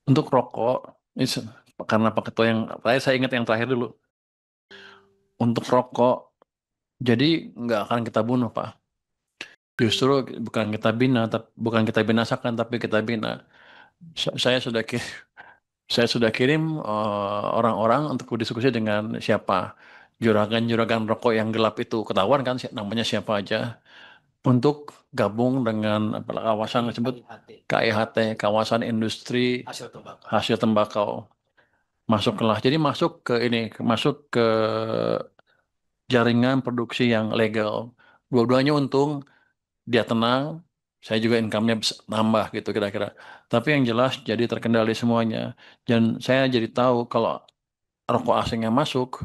Untuk rokok, karena Pak Ketua yang, saya ingat yang terakhir dulu. Untuk rokok, jadi nggak akan kita bunuh, Pak. Justru bukan kita bina, bukan kita binasakan, tapi kita bina. Saya sudah saya sudah kirim orang-orang untuk berdiskusi dengan siapa juragan-juragan rokok yang gelap itu, ketahuan kan namanya siapa aja, untuk gabung dengan apa, kawasan tersebut, KIHT, kawasan industri hasil tembakau. Masuklah, jadi masuk ke ini, masuk ke jaringan produksi yang legal. Dua-duanya untung, dia tenang, saya juga income-nya nambah gitu kira-kira. Tapi yang jelas jadi terkendali semuanya. Dan saya jadi tahu kalau rokok asing yang masuk,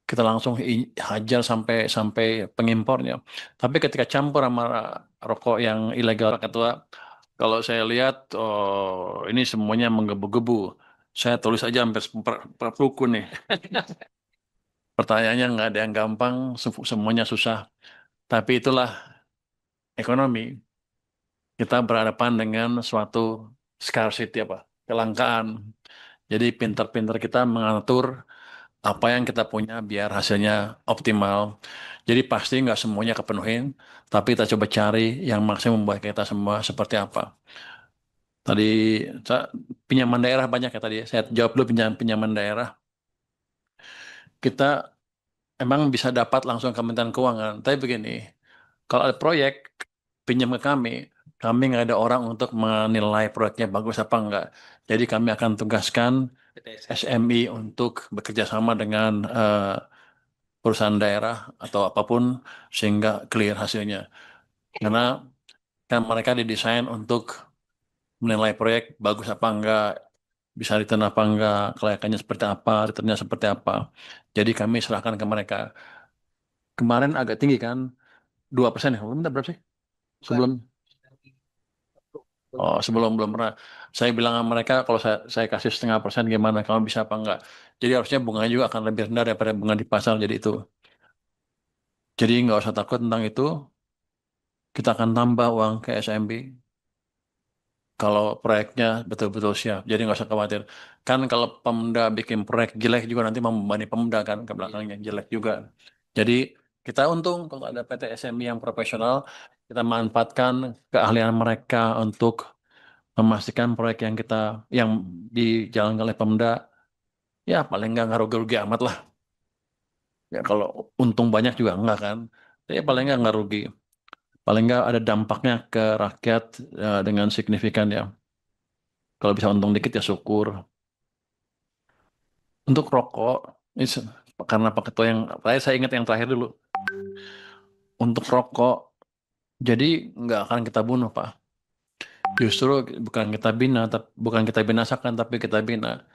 kita langsung hajar sampai sampai pengimpornya. Tapi ketika campur sama rokok yang ilegal, Pak Ketua, kalau saya lihat, oh, ini semuanya menggebu-gebu. Saya tulis aja hampir per buku nih. Pertanyaannya nggak ada yang gampang, semuanya susah. Tapi itulah ekonomi. Kita berhadapan dengan suatu scarcity, apa, kelangkaan. Jadi pintar-pintar kita mengatur apa yang kita punya biar hasilnya optimal. Jadi pasti nggak semuanya kepenuhin, tapi kita coba cari yang maksimum buat kita semua seperti apa. Tadi pinjaman daerah banyak ya tadi. Saya jawab dulu pinjaman daerah. Kita emang bisa dapat langsung ke Kementerian Keuangan. Tapi begini, kalau ada proyek pinjam ke kami nggak ada orang untuk menilai proyeknya bagus apa enggak. Jadi kami akan tugaskan SMI untuk bekerja sama dengan perusahaan daerah atau apapun sehingga clear hasilnya. Karena kan mereka didesain untuk menilai proyek bagus apa enggak, bisa return apa enggak, kelayakannya seperti apa, returnnya seperti apa. Jadi kami serahkan ke mereka. Kemarin agak tinggi kan, 2% ya. Minta berapa sih? Sebelum sebelum belum pernah. Saya bilang sama mereka kalau saya kasih 0,5% gimana, kamu bisa apa enggak. Jadi harusnya bunganya juga akan lebih rendah daripada bunga di pasar. Jadi itu. Jadi nggak usah takut tentang itu. Kita akan tambah uang ke SMB kalau proyeknya betul-betul siap. Jadi nggak usah khawatir. Kan kalau Pemda bikin proyek jelek juga nanti membebani Pemda kan ke belakangnya jelek juga. Jadi kita untung kalau ada PT SMI yang profesional, kita manfaatkan keahlian mereka untuk memastikan proyek yang dijalankan oleh Pemda, ya paling nggak rugi-rugi amat lah. Ya kalau untung banyak juga enggak kan. Tapi paling nggak rugi. Paling nggak ada dampaknya ke rakyat dengan signifikan ya. Kalau bisa untung dikit ya syukur. Untuk rokok, ini karena Pak Ketua yang, saya ingat yang terakhir dulu. Untuk rokok, jadi nggak akan kita bunuh, Pak. Justru bukan kita bina, bukan kita binasakan, tapi kita bina.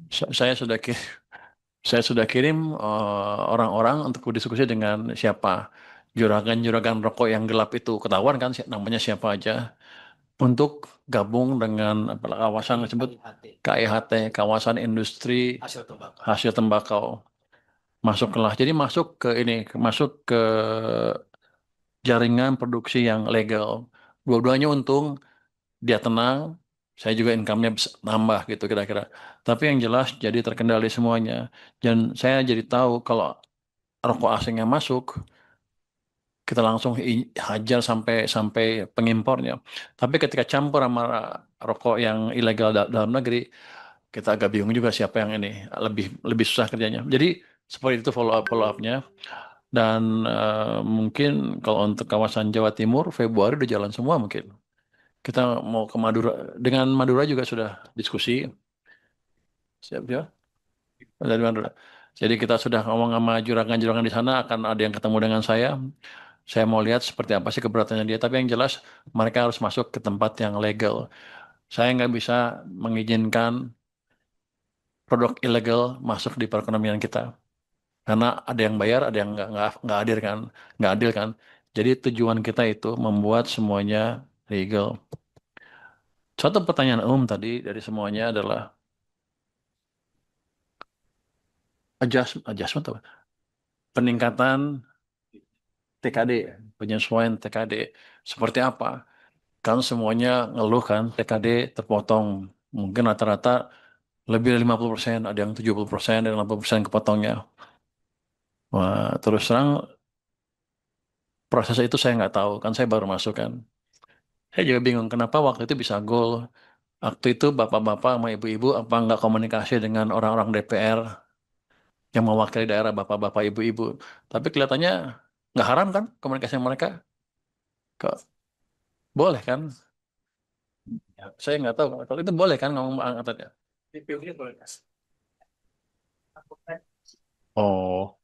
Saya sudah saya sudah kirim orang-orang untuk berdiskusi dengan siapa juragan-juragan rokok yang gelap itu, ketahuan kan namanya siapa aja, untuk gabung dengan apa, kawasan tersebut, KIHT, kawasan industri hasil tembakau. Masuklah, jadi masuk ke ini, masuk ke jaringan produksi yang legal. Dua-duanya untung, dia tenang, saya juga income-nya nambah gitu kira-kira. Tapi yang jelas jadi terkendali semuanya. Dan saya jadi tahu kalau rokok asing yang masuk, kita langsung hajar sampai sampai pengimpornya. Tapi ketika campur sama rokok yang ilegal dalam negeri, kita agak bingung juga siapa yang ini lebih lebih susah kerjanya. Jadi seperti itu follow upnya. Dan mungkin kalau untuk kawasan Jawa Timur Februari udah jalan semua mungkin. Kita mau ke Madura, dengan Madura juga sudah diskusi. Siap ya, dari Madura. Jadi kita sudah ngomong sama juragan-juragan di sana, akan ada yang ketemu dengan saya. Saya mau lihat seperti apa sih keberatannya dia. Tapi yang jelas mereka harus masuk ke tempat yang legal. Saya nggak bisa mengizinkan produk ilegal masuk di perekonomian kita. Karena ada yang bayar, ada yang nggak adil kan, nggak adil kan. Jadi tujuan kita itu membuat semuanya legal. Suatu pertanyaan umum tadi dari semuanya adalah adjustment apa? Peningkatan TKD, penyesuaian TKD seperti apa? Kan semuanya ngeluh kan TKD terpotong. Mungkin rata-rata lebih dari 50%, ada yang 70%, ada yang 80% kepotongnya. Wah, terus terang proses itu saya nggak tahu, kan saya baru masuk kan. Saya juga bingung kenapa waktu itu bisa goal. Waktu itu bapak-bapak sama ibu-ibu apa nggak komunikasi dengan orang-orang DPR yang mewakili daerah, bapak-bapak, ibu-ibu. Tapi kelihatannya nggak haram kan komunikasi mereka. Kok boleh kan? Ya, saya nggak tahu kalau itu boleh kan ngomong angkatannya. Oh,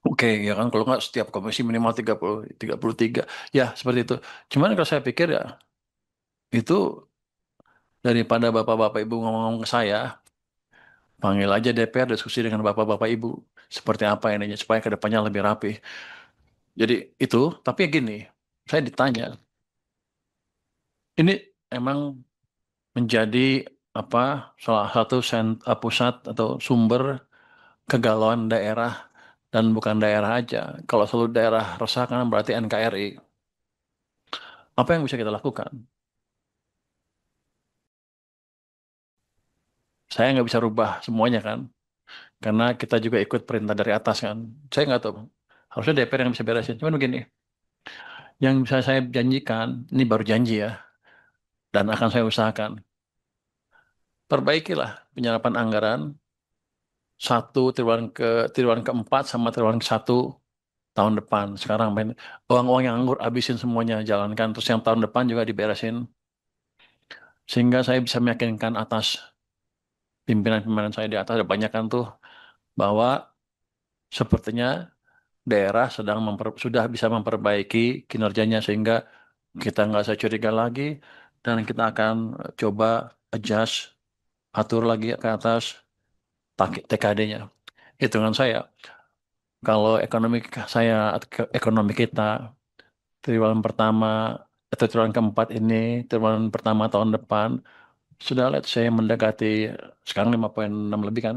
oke ya kan kalau nggak setiap komisi minimal 33. Ya, seperti itu. Cuman kalau saya pikir ya itu daripada bapak-bapak ibu ngomong ke saya, panggil aja DPR diskusi dengan bapak-bapak ibu seperti apa ininya supaya kedepannya lebih rapi. Jadi itu, tapi gini, saya ditanya, ini emang menjadi apa salah satu pusat atau sumber kegalauan daerah dan bukan daerah aja. Kalau seluruh daerah resah kan berarti NKRI. Apa yang bisa kita lakukan? Saya nggak bisa rubah semuanya kan, karena kita juga ikut perintah dari atas kan. Saya nggak tahu. Harusnya DPR yang bisa beresin. Cuman begini, yang bisa saya janjikan, ini baru janji ya, dan akan saya usahakan. Perbaikilah penyerapan anggaran triwulan keempat sama triwulan ke-1 tahun depan. Sekarang main uang-uang yang anggur habisin semuanya jalankan. Terus yang tahun depan juga diberesin. Sehingga saya bisa meyakinkan atas pimpinan-pimpinan saya di atas, ada banyak kan tuh, bahwa sepertinya daerah sudah bisa memperbaiki kinerjanya sehingga kita nggak usah curiga lagi dan kita akan coba adjust, atur lagi ke atas TKD-nya. Hitungan saya, kalau saya, ekonomi kita, triwulan pertama atau triwulan keempat ini, triwulan pertama tahun depan, sudah lihat saya mendekati, sekarang 5,6 lebih kan,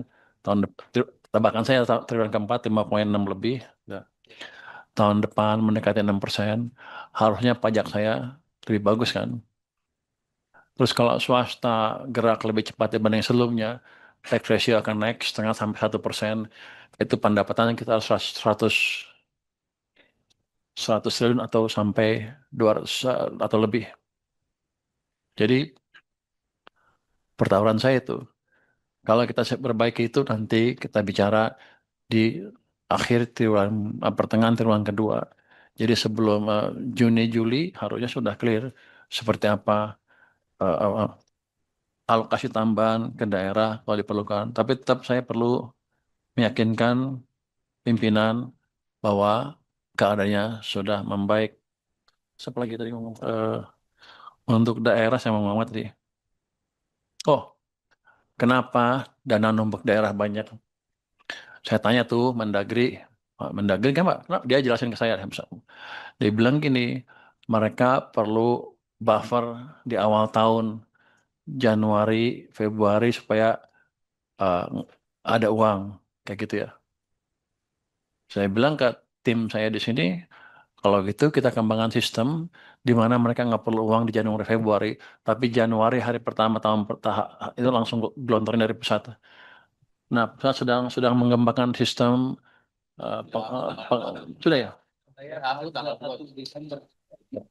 tebakan saya triwulan keempat 5,6 lebih, ya. Tahun depan mendekati 6%, harusnya pajak saya lebih bagus kan. Terus kalau swasta gerak lebih cepat dibanding sebelumnya, tax ratio akan naik 0,5 sampai 1%. Itu pendapatannya kita harus 100 triliun atau sampai 200 atau lebih. Jadi pertaruhan saya itu, kalau kita perbaiki itu nanti kita bicara di akhir pertengahan triwulan kedua. Jadi sebelum Juni Juli harusnya sudah clear seperti apa eh, eh, alokasi tambahan ke daerah kalau diperlukan. Tapi tetap saya perlu meyakinkan pimpinan bahwa keadaannya sudah membaik. Siapa lagi tadi ngomong? Untuk daerah saya mau ngomong tadi. Oh, kenapa dana numpuk daerah banyak? Saya tanya tuh Mendagri, Pak Mendagri kan Pak, kenapa? Dia jelasin ke saya. Dia bilang gini, mereka perlu buffer di awal tahun Januari, Februari supaya uh, ada uang kayak gitu ya. Saya bilang ke tim saya di sini, kalau gitu kita kembangkan sistem di mana mereka nggak perlu uang di Januari Februari, tapi Januari hari pertama tahun itu langsung gelontorin dari pusat. Nah, pusat sedang mengembangkan sistem sudah ya?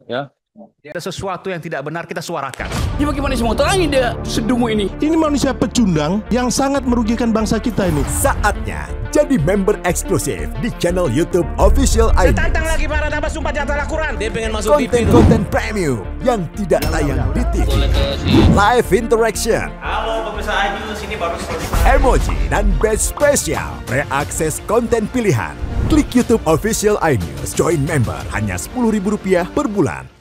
Ya. Ada sesuatu yang tidak benar kita suarakan. Ini bagaimana semua terangin dia sedungu ini? Ini manusia pecundang yang sangat merugikan bangsa kita ini. Saatnya jadi member eksklusif di channel YouTube Official ID. Tantang lagi para tambah sumpah di atas Al-Quran. Dia pengen masuk TV. Konten-konten premium yang tidak tayang di TV. Live interaction. Halo pemirsa iNews, ini baru selesai. Emoji dan badge spesial. Reakses konten pilihan. Klik YouTube Official iNews. Join member hanya Rp10.000 per bulan.